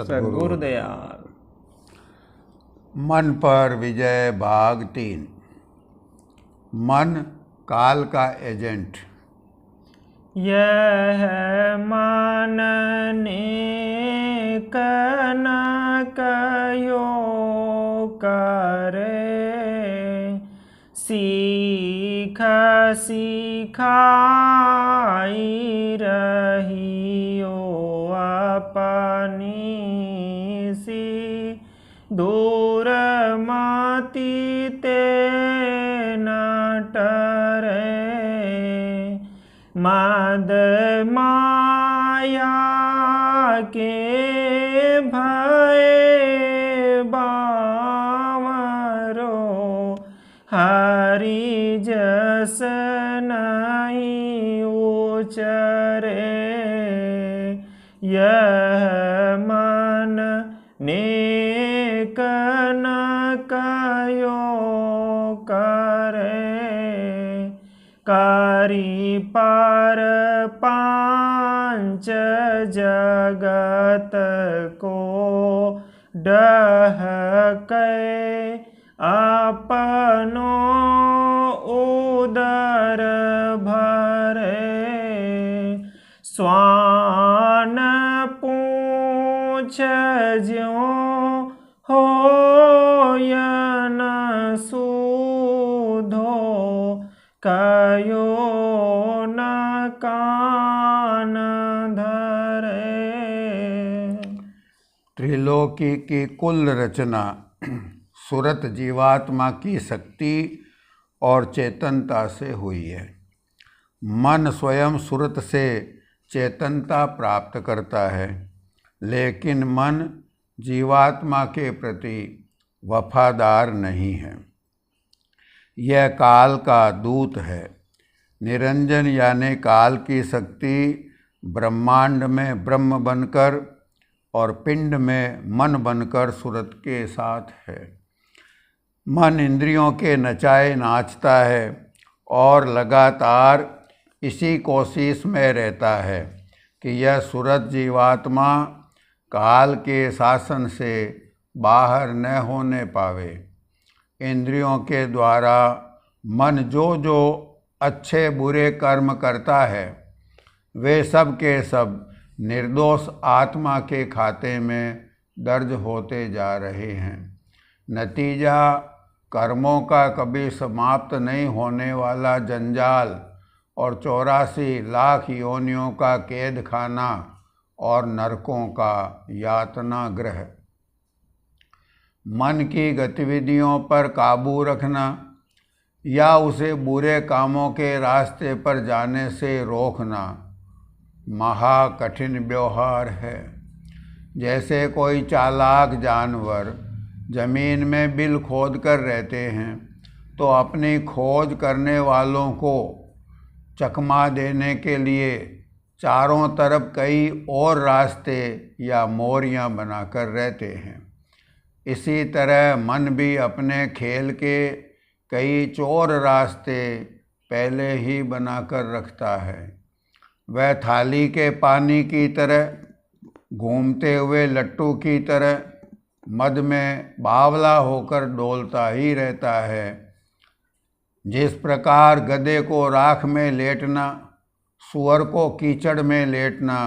सद्गुरु दयाल। मन पर विजय भाग 3। मन काल का एजेंट। यह मन नेक न कयो करे, सीख सिखाई रहियो अपनी सी, दूर मति ते न टरे, मद माया के भय बावरो, हरि जस नहीं उचरे। यह मन नेक न कयो करे, करी पर पांच जगत को डहकै, अपनो उदर भरे, स्वान पूछ ज्यों होयन सूधो, कयो न कान धरे। त्रिलोकी की कुल रचना सुरत जीवात्मा की शक्ति और चेतनता से हुई है। मन स्वयं सुरत से चेतनता प्राप्त करता है, लेकिन मन जीवात्मा के प्रति वफादार नहीं है। यह काल का दूत है। निरंजन यानी काल की शक्ति ब्रह्मांड में ब्रह्म बनकर और पिंड में मन बनकर सुरत के साथ है। मन इंद्रियों के नचाए नाचता है और लगातार इसी कोशिश में रहता है कि यह सुरत जीवात्मा काल के शासन से बाहर न होने पावे। इंद्रियों के द्वारा मन जो जो अच्छे बुरे कर्म करता है, वे सब के सब निर्दोष आत्मा के खाते में दर्ज होते जा रहे हैं। नतीजा कर्मों का कभी समाप्त नहीं होने वाला जंजाल और 84 लाख योनियों का कैद खाना और नरकों का यातना गृह। मन की गतिविधियों पर काबू रखना या उसे बुरे कामों के रास्ते पर जाने से रोकना महा कठिन व्यवहार है। जैसे कोई चालाक जानवर जमीन में बिल खोद कर रहते हैं, तो अपनी खोज करने वालों को चकमा देने के लिए चारों तरफ कई और रास्ते या मोरियां बनाकर रहते हैं। इसी तरह मन भी अपने खेल के कई चोर रास्ते पहले ही बनाकर रखता है। वह थाली के पानी की तरह, घूमते हुए लट्टू की तरह मद में बावला होकर डोलता ही रहता है। जिस प्रकार गधे को राख में लेटना, सुअर को कीचड़ में लेटना,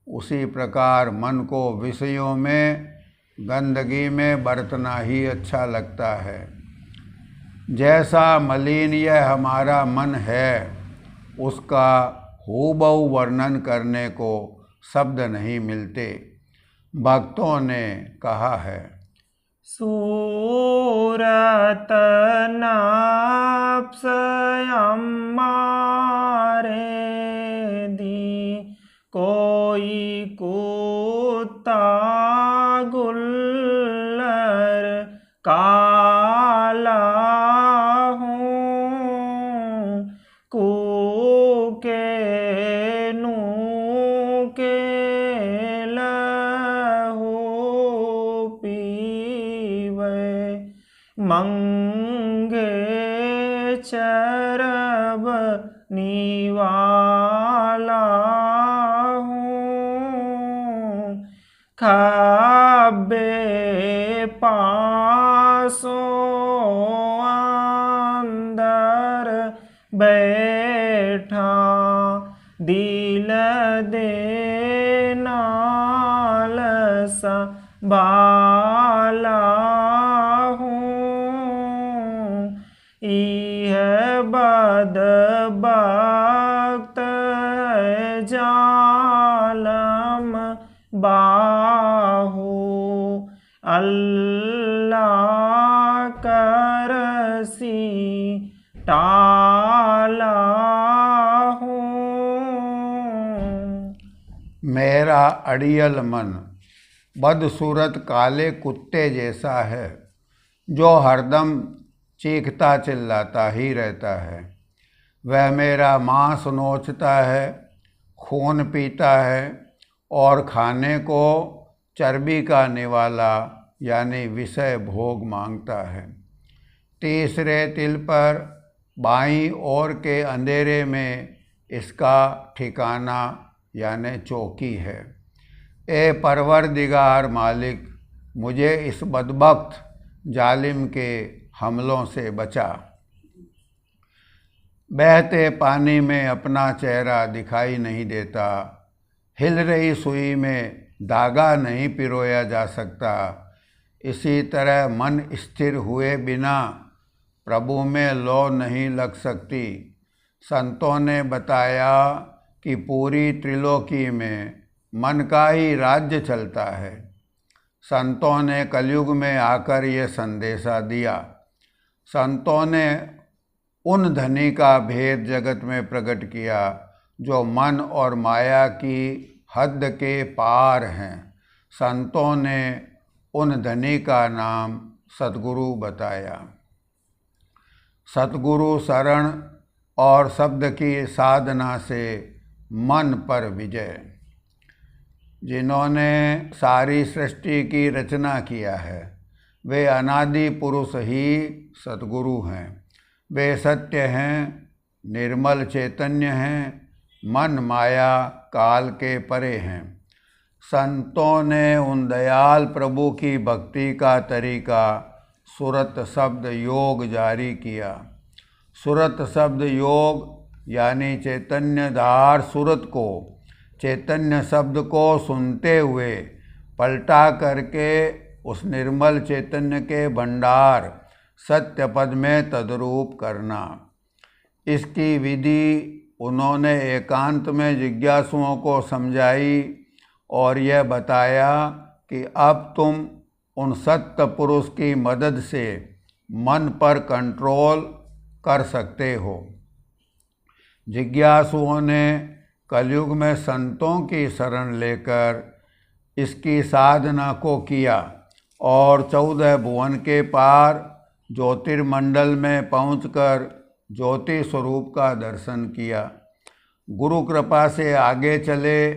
उसी प्रकार मन को विषयों में गंदगी में बरतना ही अच्छा लगता है। जैसा मलिन यह हमारा मन है, उसका हूबहू वर्णन करने को शब्द नहीं मिलते। भक्तों ने कहा है, सूरत नाप्स मारे दी, कोई कुत्ता गुल्लर काला हूँ, कूके नूके लहू पीवे, मंगे चरब निवाला हूँ, खा पासो अंदर बैठा दिल दे नाल संभाला हूँ यह बदबख्त जालम बाहू अल्लाह करसी टाला हूँ। मेरा अड़ियल मन बदसूरत काले कुत्ते जैसा है जो हरदम चीखता चिल्लाता ही रहता है। वह मेरा मांस नोचता है, खून पीता है और खाने को चर्बी का निवाला यानी विषय भोग मांगता है। तीसरे तिल पर बाईं ओर के अंधेरे में इसका ठिकाना यानी चौकी है। ए परवरदिगार मालिक, मुझे इस बदबख्त जालिम के हमलों से बचा। बहते पानी में अपना चेहरा दिखाई नहीं देता, हिल रही सुई में धागा नहीं पिरोया जा सकता। इसी तरह मन स्थिर हुए बिना प्रभु में लौ नहीं लग सकती। संतों ने बताया कि पूरी त्रिलोकी में मन का ही राज्य चलता है। संतों ने कलयुग में आकर ये संदेशा दिया। संतों ने उन धनी का भेद जगत में प्रकट किया जो मन और माया की हद के पार हैं। संतों ने उन धनी का नाम सतगुरु बताया। सतगुरु शरण और शब्द की साधना से मन पर विजय। जिन्होंने सारी सृष्टि की रचना किया है वे अनादि पुरुष ही सतगुरु हैं। वे सत्य हैं, निर्मल चैतन्य हैं, मन माया काल के परे हैं। संतों ने उन दयाल प्रभु की भक्ति का तरीका सुरत शब्द योग जारी किया। सुरत शब्द योग यानी चैतन्य धार सुरत को चैतन्य शब्द को सुनते हुए पलटा करके उस निर्मल चैतन्य के भंडार सत्य पद में तद्रूप करना। इसकी विधि उन्होंने एकांत में जिज्ञासुओं को समझाई और यह बताया कि अब तुम उन सत्य पुरुष की मदद से मन पर कंट्रोल कर सकते हो। जिज्ञासुओं ने कलयुग में संतों की शरण लेकर इसकी साधना को किया और 14 भुवन के पार ज्योतिर्मंडल में पहुंचकर ज्योति स्वरूप का दर्शन किया। गुरु कृपा से आगे चले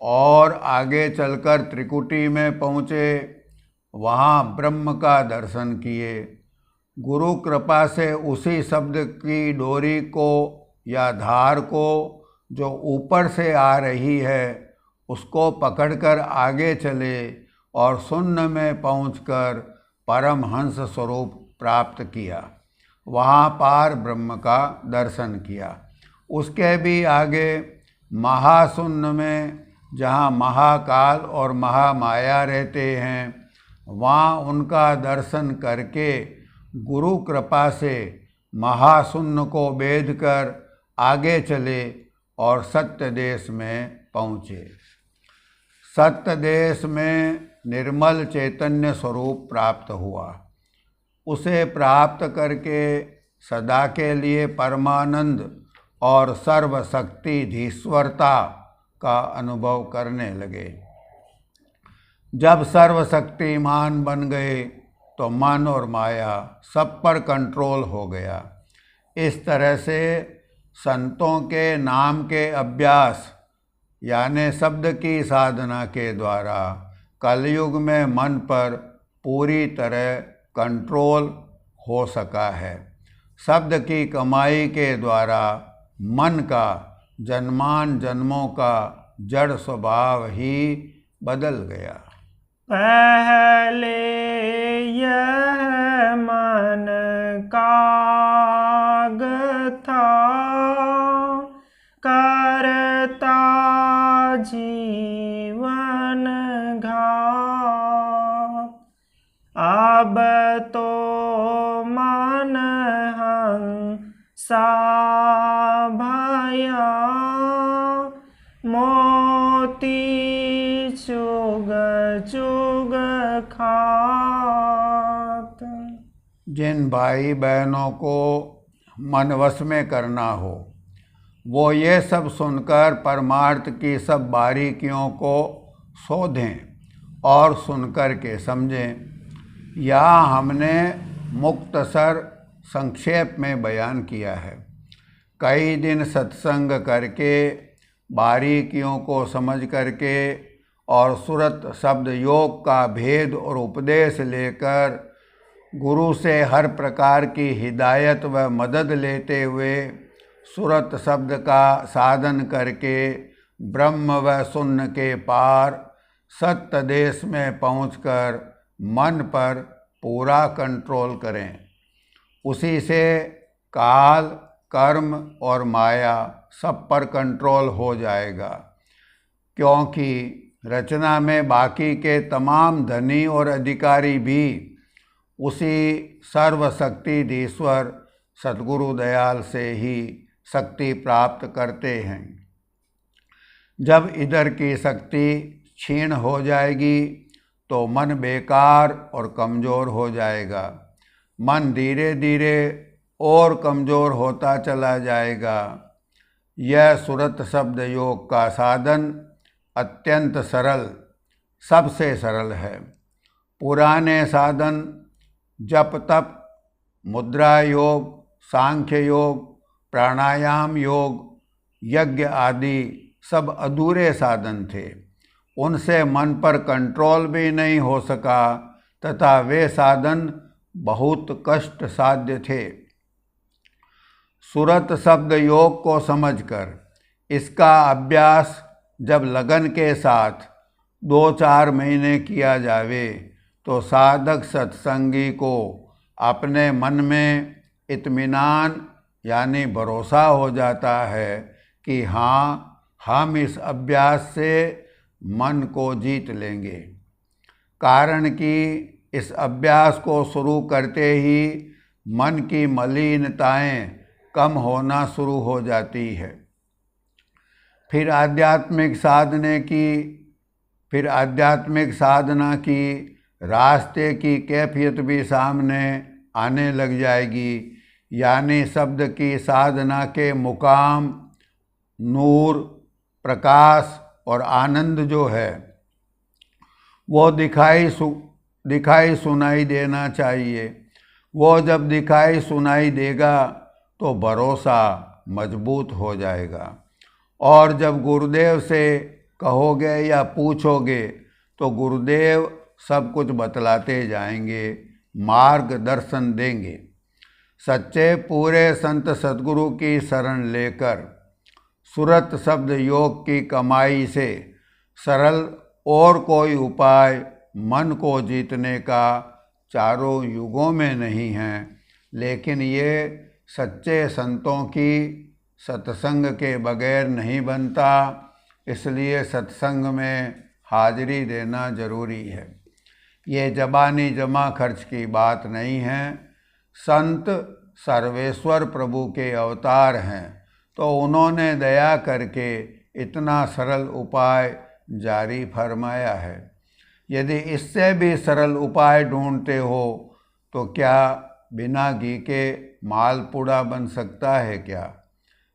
और आगे चलकर त्रिकुटी में पहुँचे, वहाँ ब्रह्म का दर्शन किए। गुरु कृपा से उसी शब्द की डोरी को या धार को जो ऊपर से आ रही है उसको पकड़कर आगे चले और शून्य में पहुंचकर परमहंस स्वरूप प्राप्त किया। वहाँ पार ब्रह्म का दर्शन किया। उसके भी आगे महाशून्य में जहाँ महाकाल और महामाया रहते हैं, वहाँ उनका दर्शन करके गुरु कृपा से महाशून्य को भेद कर आगे चले और सत्य देश में पहुँचे। सत्य देश में निर्मल चैतन्य स्वरूप प्राप्त हुआ। उसे प्राप्त करके सदा के लिए परमानंद और सर्वशक्तिधीश्वरता का अनुभव करने लगे। जब सर्वशक्तिमान बन गए तो मन और माया सब पर कंट्रोल हो गया। इस तरह से संतों के नाम के अभ्यास यानी शब्द की साधना के द्वारा कलयुग में मन पर पूरी तरह कंट्रोल हो सका है। शब्द की कमाई के द्वारा मन का जन्मान जन्मों का जड़ स्वभाव ही बदल गया। पहले यह मन काग था, करता जीवन घात। अब तो मन हंसा भया, मोती चुग चुग खात। जिन भाई बहनों को मन वश में करना हो वो ये सब सुनकर परमार्थ की सब बारीकियों को शोधें और सुनकर के समझें। यहाँ हमने मुख्तसर संक्षेप में बयान किया है। कई दिन सत्संग करके बारीकियों को समझ करके और सुरत शब्द योग का भेद और उपदेश लेकर गुरु से हर प्रकार की हिदायत व मदद लेते हुए सुरत शब्द का साधन करके ब्रह्म व शून्य के पार सत्य देश में पहुंचकर मन पर पूरा कंट्रोल करें। उसी से काल, कर्म और माया सब पर कंट्रोल हो जाएगा, क्योंकि रचना में बाकी के तमाम धनी और अधिकारी भी उसी सर्वशक्तिधीश्वर सद्गुरु दयाल से ही शक्ति प्राप्त करते हैं। जब इधर की शक्ति क्षीण हो जाएगी तो मन बेकार और कमज़ोर हो जाएगा। मन धीरे धीरे और कमज़ोर होता चला जाएगा। यह सुरत शब्द योग का साधन अत्यंत सरल, सबसे सरल है। पुराने साधन जप तप, मुद्रा योग, सांख्य योग, प्राणायाम योग, यज्ञ आदि सब अधूरे साधन थे। उनसे मन पर कंट्रोल भी नहीं हो सका तथा वे साधन बहुत कष्ट साध्य थे। सुरत शब्द योग को समझकर इसका अभ्यास जब लगन के साथ 2-4 महीने किया जावे तो साधक सत्संगी को अपने मन में इत्मीनान यानी भरोसा हो जाता है कि हाँ, हम इस अभ्यास से मन को जीत लेंगे। कारण कि इस अभ्यास को शुरू करते ही मन की मलिनताएं कम होना शुरू हो जाती है। फिर आध्यात्मिक साधना की रास्ते की कैफियत भी सामने आने लग जाएगी। यानी शब्द की साधना के मुकाम, नूर, प्रकाश और आनंद जो है वो दिखाई सुनाई देना चाहिए। वो जब दिखाई सुनाई देगा तो भरोसा मजबूत हो जाएगा। और जब गुरुदेव से कहोगे या पूछोगे तो गुरुदेव सब कुछ बतलाते जाएंगे, मार्गदर्शन देंगे। सच्चे पूरे संत सद्गुरु की शरण लेकर सुरत शब्द योग की कमाई से सरल और कोई उपाय मन को जीतने का चारों युगों में नहीं है। लेकिन ये सच्चे संतों की सत्संग के बगैर नहीं बनता, इसलिए सत्संग में हाजिरी देना जरूरी है। ये जबानी जमा खर्च की बात नहीं है। संत सर्वेश्वर प्रभु के अवतार हैं, तो उन्होंने दया करके इतना सरल उपाय जारी फरमाया है। यदि इससे भी सरल उपाय ढूंढते हो तो क्या बिना घी के मालपुड़ा बन सकता है क्या?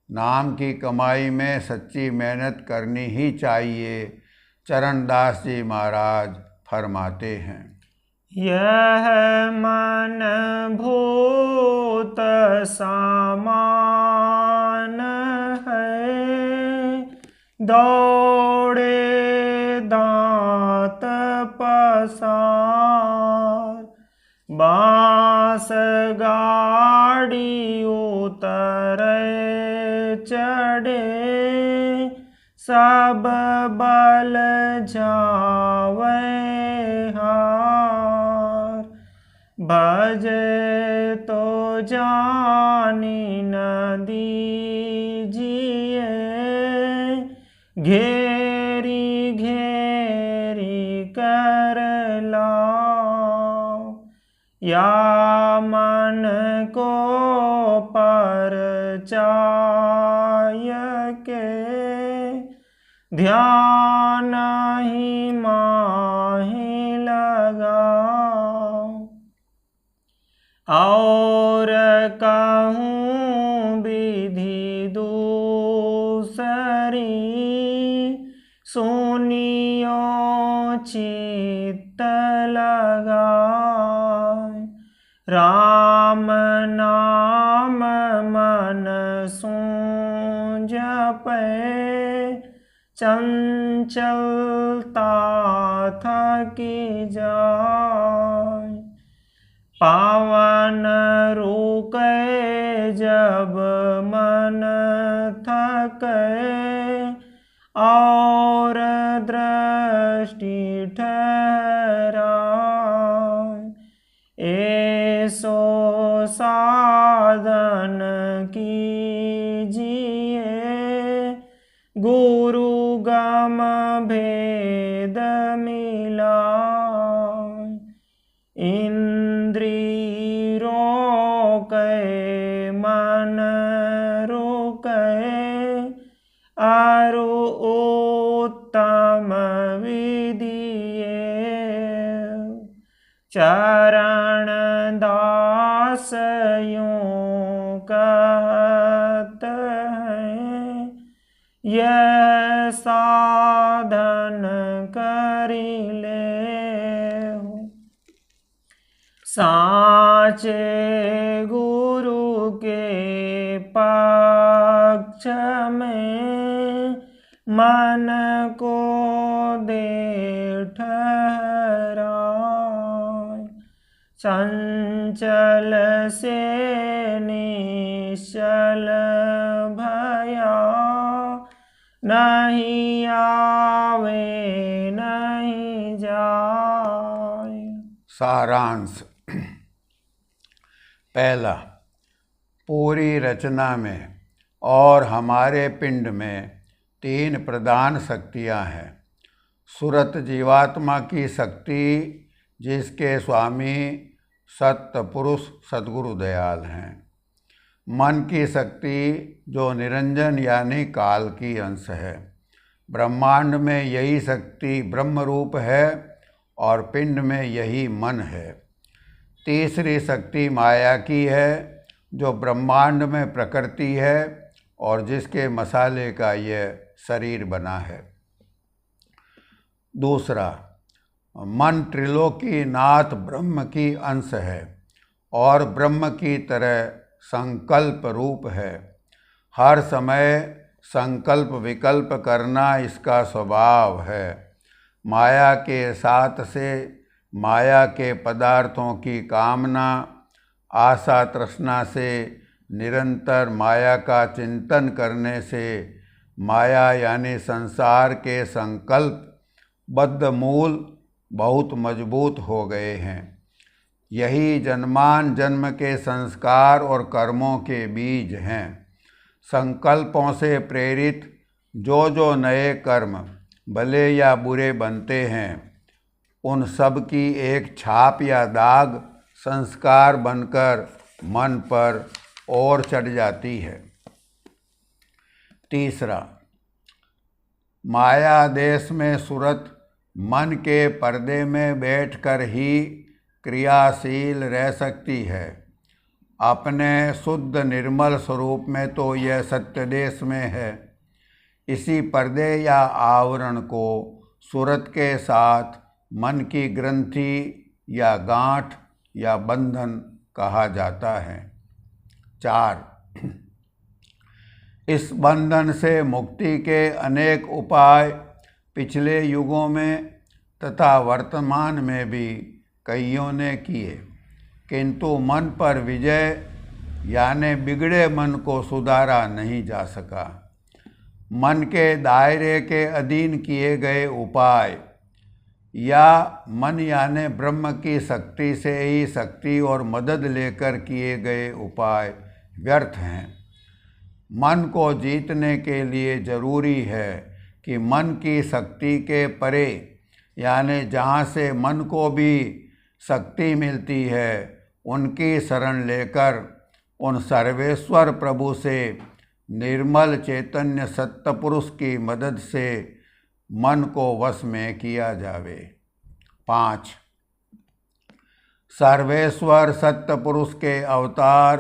नाम की कमाई में सच्ची मेहनत करनी ही चाहिए। चरणदास जी महाराज फरमाते हैं, यह मन भूत सामान है, दौड़े दांत पसार, बांस गाड़ी उतरे चढ़े, सब बल जावै हार। भजे तो जानी न दीजिए, घेरी घेरी कर लाओ। या मन को परचाय के, ध्यान ही माहि लगाओ। और कहूँ विधि दूसरी, सुनियो चित्त लगाए। राम नाम मन सो जपै, चंचलता थकी जाय। पावन रुकै जब मन थकै, और दृष्टि ठहराय। ऐसो साधन कीजिए, गुरु गम भेद मिलाय। इंद्रिय रोकै मन रोकै, अरु उत्तम विधिये। चरण दास यूं कहत हैं, यह साधन करि लेहु। साचे गुरु के पक्ष में, मन को दे ठहराय। चंचल से निश्चल भया, नहीं आवे नहीं जाय। सारांश। पहला, पूरी रचना में और हमारे पिंड में 3 प्रधान शक्तियाँ हैं। सुरत जीवात्मा की शक्ति, जिसके स्वामी सत्य पुरुष सद्गुरु दयाल हैं। मन की शक्ति, जो निरंजन यानी काल की अंश है। ब्रह्मांड में यही शक्ति ब्रह्म रूप है और पिंड में यही मन है। तीसरी शक्ति माया की है, जो ब्रह्मांड में प्रकृति है और जिसके मसाले का यह शरीर बना है। दूसरा, मन त्रिलोकी नाथ ब्रह्म की अंश है और ब्रह्म की तरह संकल्प रूप है। हर समय संकल्प विकल्प करना इसका स्वभाव है। माया के साथ से माया के पदार्थों की कामना, आशा तृष्णा से निरंतर माया का चिंतन करने से माया यानी संसार के संकल्प बद्ध मूल बहुत मजबूत हो गए हैं। यही जन्मान जन्म के संस्कार और कर्मों के बीज हैं। संकल्पों से प्रेरित जो जो नए कर्म भले या बुरे बनते हैं, उन सब की एक छाप या दाग संस्कार बनकर मन पर और चढ़ जाती है। तीसरा, माया देश में सुरत मन के पर्दे में बैठकर ही क्रियाशील रह सकती है। अपने शुद्ध निर्मल स्वरूप में तो यह सत्य देश में है। इसी पर्दे या आवरण को सुरत के साथ मन की ग्रंथि या गांठ या बंधन कहा जाता है। 4, इस बंधन से मुक्ति के अनेक उपाय पिछले युगों में तथा वर्तमान में भी कईयों ने किए, किंतु मन पर विजय यानी बिगड़े मन को सुधारा नहीं जा सका। मन के दायरे के अधीन किए गए उपाय या मन यानी ब्रह्म की शक्ति से ही शक्ति और मदद लेकर किए गए उपाय व्यर्थ हैं। मन को जीतने के लिए जरूरी है कि मन की शक्ति के परे यानी जहाँ से मन को भी शक्ति मिलती है उनकी शरण लेकर उन सर्वेश्वर प्रभु से निर्मल चैतन्य सत्पुरुष की मदद से मन को वश में किया जावे। 5 सर्वेश्वर सत्पुरुष के अवतार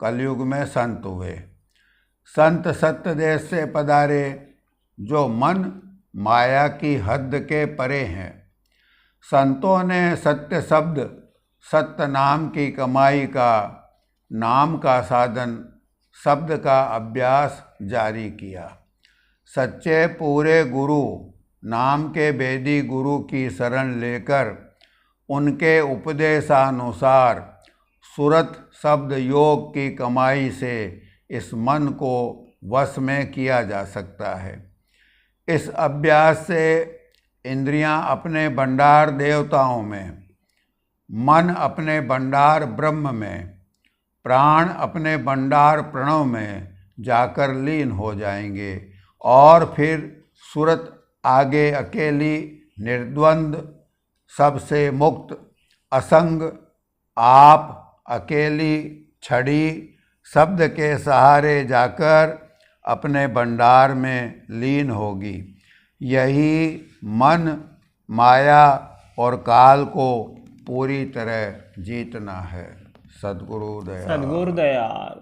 कलयुग में संत हुए। संत सत्य देश से पधारे जो मन माया की हद के परे हैं। संतों ने सत्य शब्द सत्य नाम की कमाई का नाम का साधन शब्द का अभ्यास जारी किया। सच्चे पूरे गुरु नाम के वेदी गुरु की शरण लेकर उनके उपदेशानुसार सुरत शब्द योग की कमाई से इस मन को वश में किया जा सकता है। इस अभ्यास से इंद्रियां अपने भंडार देवताओं में, मन अपने भंडार ब्रह्म में, प्राण अपने भंडार प्रणव में जाकर लीन हो जाएंगे और फिर सुरत आगे अकेली निर्द्वंद सबसे मुक्त असंग आप अकेली छड़ी शब्द के सहारे जाकर अपने भंडार में लीन होगी। यही मन माया और काल को पूरी तरह जीतना है। सद्गुरु दयाल। सद्गुरु दयाल।